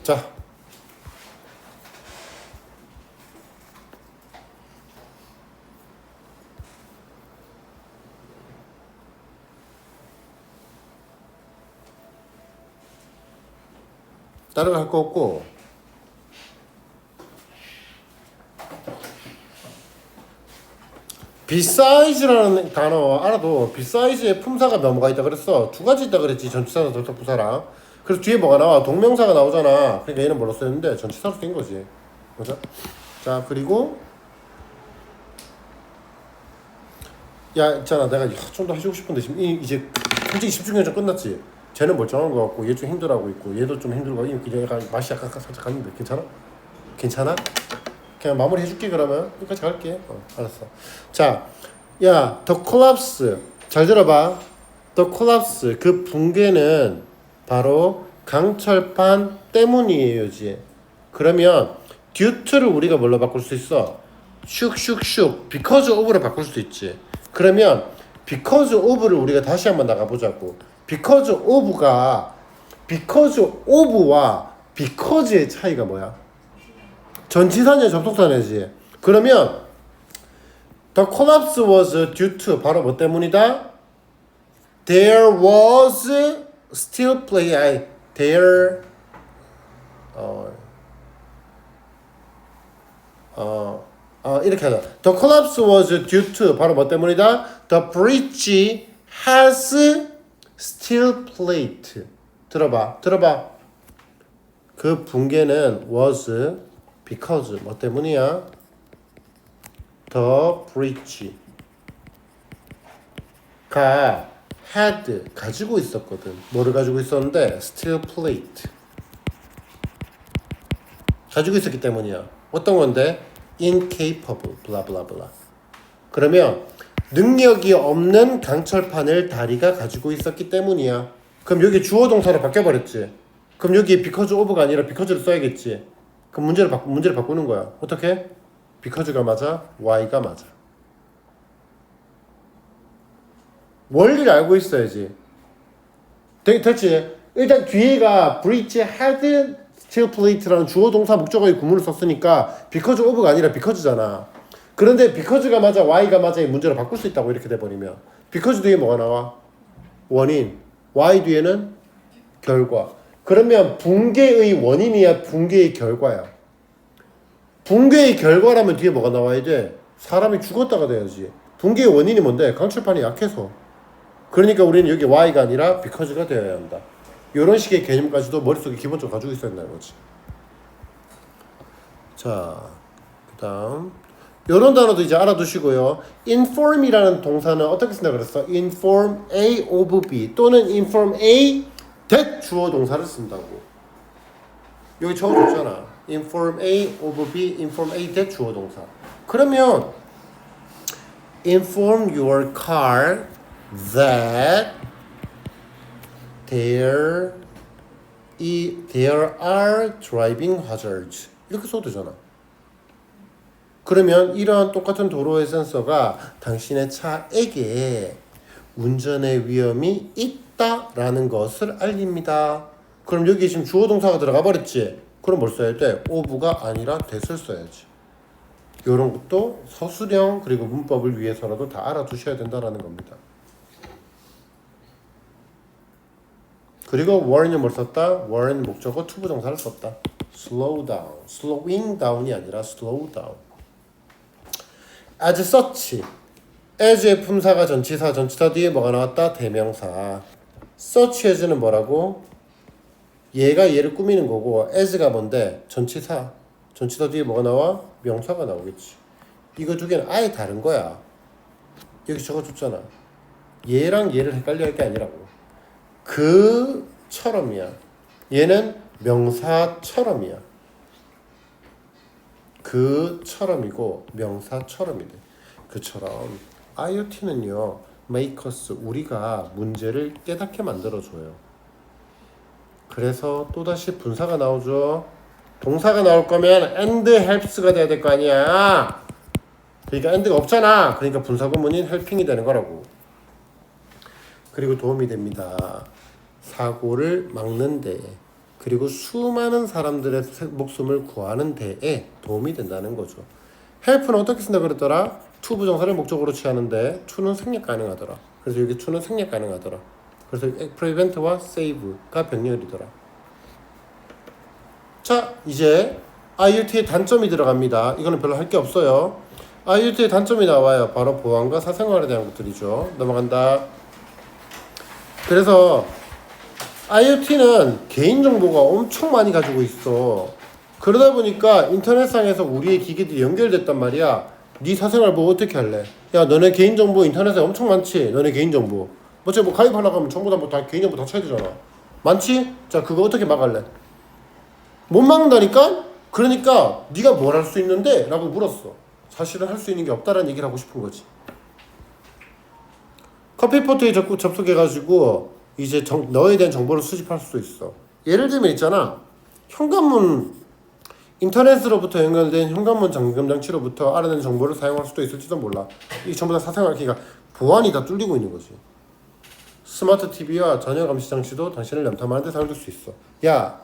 자. 다른 거 할 거 없고 beside라는 단어 알아도 beside의 품사가 뭐가 있다 그랬어. 두 가지 있다 그랬지. 전치사랑 접속부사랑. 그래서 뒤에 뭐가 나와? 동명사가 나오잖아. 그러니까 얘는 뭘로 쓰였는데 전치사로 쓴 거지. 그죠? 자 그리고 있잖아 내가 좀 더 해주고 싶은데 지금 이제 솔직히 집중력 좀 끝났지. 쟤는 멀쩡한 거 같고 얘 좀 힘들어하고 있고 얘도 좀 힘들고 그냥 약간 맛이 약간 살짝 갔는데 괜찮아? 그냥 마무리 해줄게. 그러면 여기까지 갈게. 알았어. 자, the collapse 잘 들어봐. the collapse 그 붕괴는 바로 강철판 때문이에요지. 그러면 due to를 우리가 뭘로 바꿀 수 있어? 슉슉슉 because of로 바꿀 수 있지. 그러면 because of를 우리가 다시 한번 나가보자고. because of와 because의 차이가 뭐야? 전치사냐 접속사냐지. 그러면 the collapse was due to 바로 뭐 때문이다? There was still play. There 이렇게 하자. The collapse was due to 바로 뭐 때문이다? The bridge has steel plate. 들어봐. 그 붕괴는 was because 뭐 때문이야? The bridge가 had 가지고 있었거든. 뭐를 가지고 있었는데? steel plate 가지고 있었기 때문이야. 어떤 건데? incapable 블라블라블라. 그러면 능력이 없는 강철판을 다리가 가지고 있었기 때문이야. 그럼 여기 주어 동사로 바뀌어버렸지. 그럼 여기 because of가 아니라 because를 써야겠지. 그럼 문제를 바꾸는 거야. 어떻게? because가 맞아? y가 맞아. 원리를 알고 있어야지. 됐지? 일단 뒤에가 bridge had steel plate라는 주어 동사 목적어의 구문을 썼으니까 because of가 아니라 because잖아. 그런데 because가 맞아, y가 맞아 이 문제를 바꿀 수 있다고 이렇게 돼버리면 because 뒤에 뭐가 나와? 원인. y 뒤에는 결과. 그러면 붕괴의 원인이야, 붕괴의 결과야. 붕괴의 결과라면 뒤에 뭐가 나와야 돼? 사람이 죽었다가 돼야지. 붕괴의 원인이 뭔데? 강철판이 약해서. 그러니까 우리는 여기 y가 아니라 because가 되어야 한다. 이런 식의 개념까지도 머릿속에 기본적으로 가지고 있어야 된다는 거지. 자, 그 다음 이런 단어도 이제 알아두시고요. inform이라는 동사는 어떻게 쓴다 그랬어? inform A of B 또는 inform A that 주어 동사를 쓴다고. 여기 적어줬잖아. inform A of B, inform A that 주어 동사. 그러면 inform your car that there are driving hazards. 이렇게 써도 되잖아. 그러면 이러한 똑같은 도로의 센서가 당신의 차에게 운전의 위험이 있다라는 것을 알립니다. 그럼 여기 지금 주어 동사가 들어가 버렸지? 그럼 뭘 써야 돼? of가 아니라 that을 써야지. 이런 것도 서술형 그리고 문법을 위해서라도 다 알아두셔야 된다라는 겁니다. 그리고 were는 뭘 썼다? were는 목적어 투부정사를 썼다. slow down. slowing down이 아니라 slow down. as such. as의 품사가 전치사, 전치사 뒤에 뭐가 나왔다? 대명사. such as는 뭐라고? 얘가 얘를 꾸미는 거고 as가 뭔데? 전치사. 전치사 뒤에 뭐가 나와? 명사가 나오겠지. 이거 두 개는 아예 다른 거야. 여기 적어줬잖아. 얘랑 얘를 헷갈려 할 게 아니라고. 그처럼이야. 얘는 명사처럼이야. 그처럼이고 명사처럼이래. 그처럼 IoT는요, make us, 우리가 문제를 깨닫게 만들어줘요. 그래서 또다시 분사가 나오죠. 동사가 나올 거면 and helps가 돼야 될 거 아니야. 그러니까 and가 없잖아. 그러니까 분사 구문인 helping이 되는 거라고. 그리고 도움이 됩니다. 사고를 막는 데, 그리고 수많은 사람들의 목숨을 구하는 데에 도움이 된다는 거죠. help는 어떻게 쓴다 그랬더라? to 부정사를 목적으로 취하는데 to는 생략 가능하더라. 그래서 여기 to는 생략 가능하더라. 그래서 prevent와 save가 병렬이더라. 자, 이제 IoT의 단점이 들어갑니다. 이거는 별로 할 게 없어요. IoT의 단점이 나와요. 바로 보안과 사생활에 대한 것들이죠. 넘어간다. 그래서 IoT는 개인정보가 엄청 많이 가지고 있어. 그러다 보니까 인터넷상에서 우리의 기기들이 연결됐단 말이야. 네 사생활 뭐 어떻게 할래? 야, 너네 개인정보 인터넷에 엄청 많지? 너네 개인정보. 어차피 뭐 가입하려고 하면 전부 다 개인정보 다 쳐야 되잖아. 많지? 자, 그거 어떻게 막을래? 못 막는다니까? 그러니까 네가 뭘 할 수 있는데? 라고 물었어. 사실은 할 수 있는 게 없다라는 얘기를 하고 싶은 거지. 커피포트에 접속해가지고 이제 너에 대한 정보를 수집할 수도 있어. 예를 들면 있잖아. 현관문, 인터넷으로부터 연결된 현관문 잠금 장치로부터 알아낸 정보를 사용할 수도 있을지도 몰라. 이 전부 다 사생활, 그러니까 보안이 다 뚫리고 있는 거지. 스마트 TV와 전열 감시 장치도 당신을 염탐하는 데 사용될 수 있어. 야,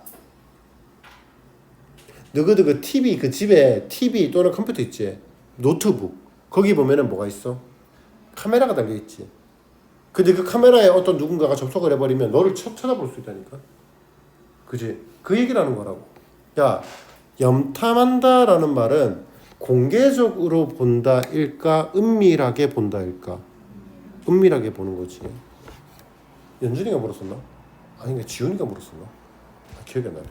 너그 TV, 그 집에 TV 또는 컴퓨터 있지? 노트북. 거기 보면은 뭐가 있어? 카메라가 달려있지. 근데 그 카메라에 어떤 누군가가 접속을 해버리면 너를 쳐다볼 수 있다니까. 그지? 그 얘기를 하는 거라고. 야, 염탐한다라는 말은 공개적으로 본다일까? 은밀하게 본다일까? 은밀하게 보는 거지. 연준이가 물었었나? 아니, 지훈이가 물었었나? 기억이 안 나네.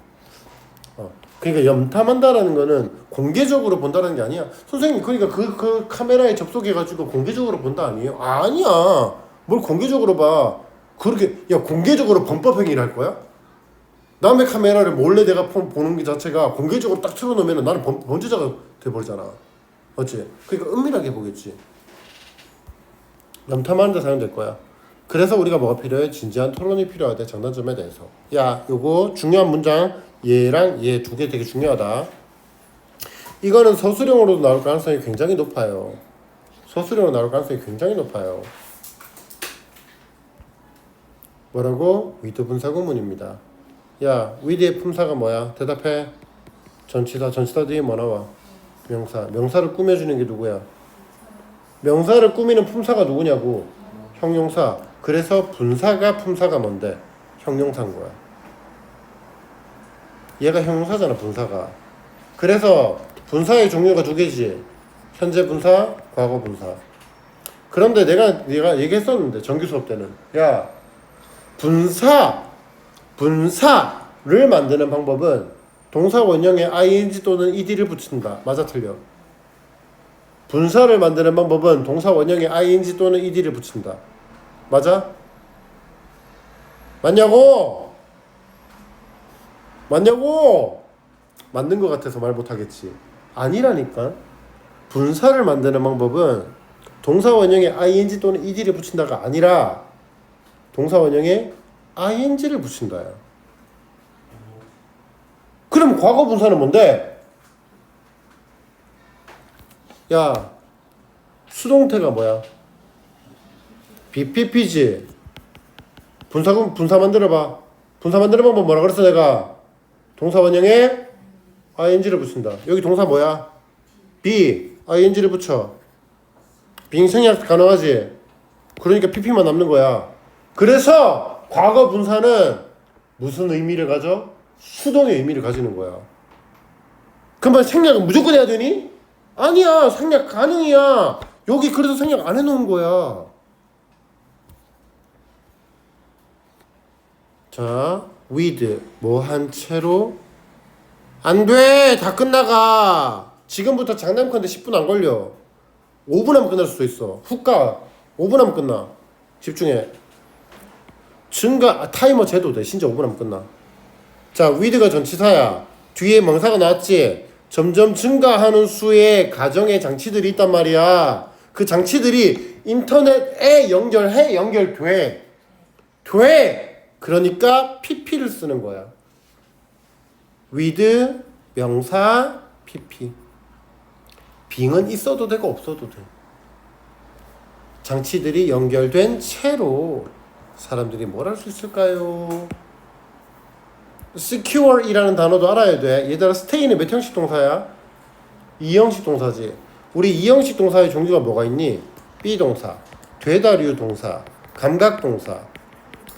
그러니까 염탐한다라는 거는 공개적으로 본다는 게 아니야. 선생님, 그러니까 그 카메라에 접속해가지고 공개적으로 본다 아니에요? 아니야. 뭘 공개적으로 봐. 그렇게, 야, 공개적으로 범법행위를 할 거야? 남의 카메라를 몰래 내가 보는 게 자체가 공개적으로 딱 틀어놓으면 나는 범죄자가 돼버리잖아. 맞지? 그러니까 은밀하게 보겠지. 염탐하는 데 사용될 거야. 그래서 우리가 뭐가 필요해? 진지한 토론이 필요하대. 장단점에 대해서. 야, 요거 중요한 문장, 얘랑 얘 두 개 되게 중요하다. 이거는 서술형으로도 나올 가능성이 굉장히 높아요. 서술형으로 나올 가능성이 굉장히 높아요. 뭐라고? with 분사구문입니다. 야, with의 품사가 뭐야? 대답해. 전치사. 전치사 뒤에 뭐 나와? 명사. 명사를 꾸며주는 게 누구야? 명사를 꾸미는 품사가 누구냐고? 형용사. 그래서 분사가 품사가 뭔데? 형용사인 거야. 얘가 형용사잖아, 분사가. 그래서 분사의 종류가 두 개지. 현재 분사, 과거 분사. 그런데 내가 얘기했었는데, 정규 수업 때는. 야, 분사를 만드는 방법은 동사 원형에 ing 또는 ed를 붙인다. 맞아, 틀려? 분사를 만드는 방법은 동사 원형에 ing 또는 ed를 붙인다. 맞아? 맞냐고? 맞는 것 같아서 말 못하겠지. 아니라니까. 분사를 만드는 방법은 동사 원형에 ing 또는 ed를 붙인다가 아니라 동사 원형에 ing를 붙인다야. 그럼 과거 분사는 뭔데? 야, 수동태가 뭐야? BPP지. 분사 만들어봐. 분사 만드는 방법 뭐라 그랬어 내가? 동사 원형에 ing를 붙인다. 여기 동사 뭐야? be, ing를 붙여. being 생략 가능하지? 그러니까 pp만 남는 거야. 그래서 과거 분사는 무슨 의미를 가져? 수동의 의미를 가지는 거야. 그러면 생략은 무조건 해야 되니? 아니야. 생략 가능이야. 여기 그래서 생략 안 해놓은 거야. 자, with 뭐 한 채로 안 돼. 다 끝나가. 지금부터 장난컨대 10분 안 걸려. 5분 하면 끝날 수도 있어. 훅 가. 5분 하면 끝나. 집중해. 타이머 재도 돼. 진짜 5분 하면 끝나. 자, with가 전치사야. 뒤에 명사가 나왔지. 점점 증가하는 수의 가정의 장치들이 있단 말이야. 그 장치들이 인터넷에 연결돼. 그러니까 pp를 쓰는 거야. with 명사 pp. 빙은 있어도 되고 없어도 돼. 장치들이 연결된 채로 사람들이 뭘 할 수 있을까요? secure이라는 단어도 알아야 돼. 얘들아, stay는 몇 형식 동사야? 2형식 동사지. 우리 2형식 동사의 종류가 뭐가 있니? 비동사, 되다류 동사, 감각동사,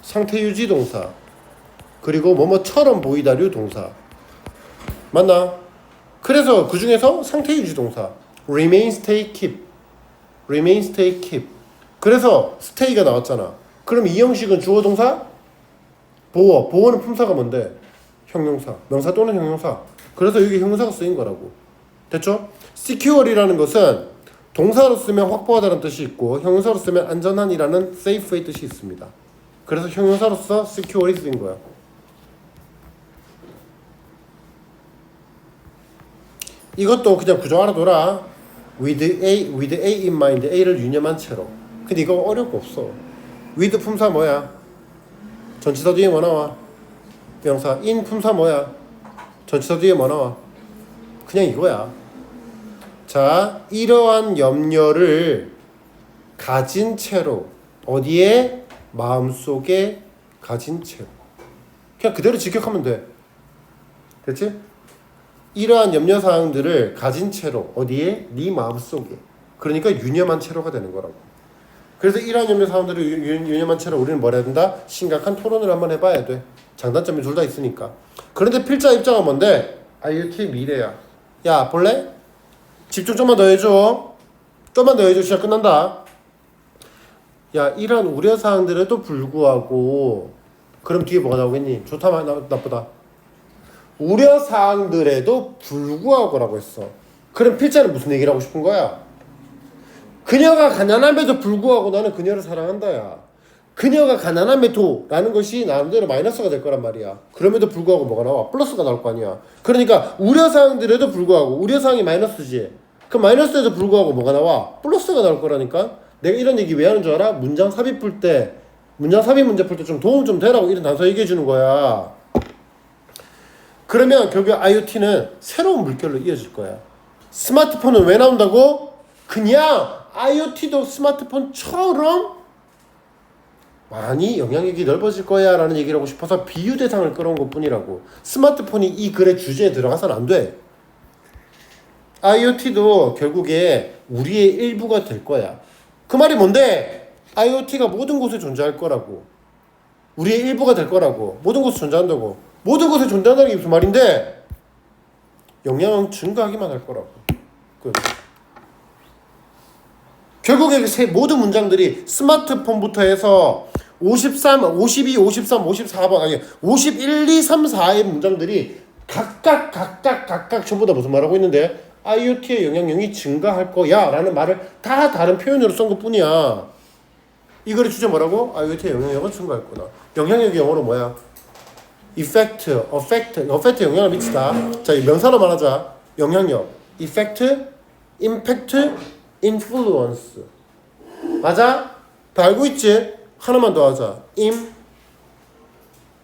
상태유지 동사, 그리고 뭐뭐처럼 보이다류 동사. 맞나? 그래서 그 중에서 상태유지 동사 remain, stay, keep. 그래서 stay가 나왔잖아. 그럼 이 형식은 주어 동사? 보어는 품사가 뭔데? 형용사. 명사 또는 형용사. 그래서 여기 형용사가 쓰인 거라고. 됐죠? secure이라는 것은 동사로 쓰면 확보하다는 뜻이 있고 형용사로 쓰면 안전한이라는 safe의 뜻이 있습니다. 그래서 형용사로서 secure이 쓰인 거야. 이것도 그냥 구조 알아둬라. with A in mind. A를 유념한 채로. 근데 이거 어려울 거 없어. with 품사 뭐야? 전치사 뒤에 뭐 나와? 명사. in 품사 뭐야? 전치사 뒤에 뭐 나와? 그냥 이거야. 자, 이러한 염려를 가진 채로. 어디에? 마음속에 가진 채로. 그냥 그대로 직역하면 돼. 됐지? 이러한 염려사항들을 가진 채로. 어디에? 네 마음속에. 그러니까 유념한 채로가 되는 거라고. 그래서 이러한 염려사항들을 유념한 채로 우리는 뭘 해야 된다? 심각한 토론을 한번 해봐야 돼. 장단점이 둘 다 있으니까. 그런데 필자 입장은 뭔데? IoT 미래야. 야, 볼래? 집중 좀만 더 해줘. 시작 끝난다. 야, 이러한 우려사항들에도 불구하고 그럼 뒤에 뭐가 나오겠니? 좋다, 나쁘다? 우려사항들에도 불구하고라고 했어. 그럼 필자는 무슨 얘기를 하고 싶은 거야? 그녀가 가난함에도 불구하고 나는 그녀를 사랑한다야. 그녀가 가난함에도 라는 것이 나름대로 마이너스가 될 거란 말이야. 그럼에도 불구하고 뭐가 나와? 플러스가 나올 거 아니야. 그러니까 우려사항들에도 불구하고, 우려사항이 마이너스지. 그 마이너스에도 불구하고 뭐가 나와? 플러스가 나올 거라니까. 내가 이런 얘기 왜 하는 줄 알아? 문장 삽입 문제 풀 때 좀 도움 좀 되라고 이런 단서 얘기해 주는 거야. 그러면 결국 IoT는 새로운 물결로 이어질 거야. 스마트폰은 왜 나온다고? 그냥 IoT도 스마트폰처럼 많이 영향력이 넓어질 거야 라는 얘기를 하고 싶어서 비유 대상을 끌어온 것 뿐이라고. 스마트폰이 이 글의 주제에 들어가서는 안 돼. IoT도 결국에 우리의 일부가 될 거야. 그 말이 뭔데? IoT가 모든 곳에 존재할 거라고. 우리의 일부가 될 거라고. 모든 곳에 존재한다고. 모든 곳에 존재한다는 게 무슨 말인데? 영향은 증가하기만 할 거라고. 끝. 결국에 모든 문장들이 스마트폰부터 해서 53, 52, 53, 54번 아니 51, 2, 3, 4의 문장들이 각각 전부 다 무슨 말하고 있는데 IoT의 영향력이 증가할 거야 라는 말을 다 다른 표현으로 쓴 것 뿐이야. 이 글의 주제 뭐라고? IoT의 영향력은 증가할 거다. 영향력이 영어로 뭐야? effect, 영향을 미치다. 자, 이 명사로 말하자. 영향력, effect, impact, influence. 맞아? 다 알고 있지? 하나만 더 하자.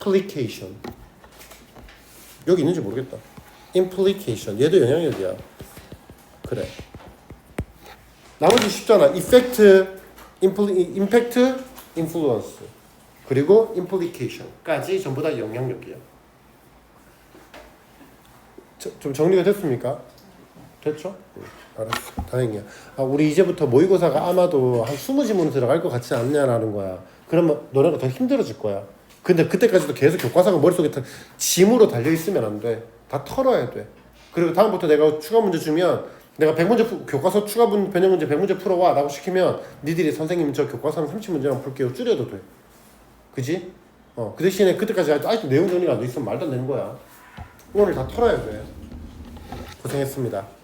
implication. 여기 있는지 모르겠다. implication. 얘도 영향력이야. 그래. 나머지 쉽잖아. effect, impact, influence. 그리고 implication까지 전부 다 영향력이야. 좀 정리가 됐습니까? 됐죠? 알았어. 다행이야. 우리 이제부터 모의고사가 아마도 한 20지문 들어갈 것 같지 않냐라는 거야. 그러면 너네가 더 힘들어질 거야. 근데 그때까지도 계속 교과서가 머릿속에 짐으로 달려있으면 안 돼. 다 털어야 돼. 그리고 다음부터 내가 추가 문제 주면 내가 100문제 교과서 추가 변형 문제 100문제 풀어와 라고 시키면 니들이 선생님 저 교과서는 30문제만 풀게요 줄여도 돼. 그지? 그 대신에 그때까지 아직도 내용 정리가 안 돼 있으면 말도 안 되는 거야. 오늘 다 털어야 돼. 고생했습니다.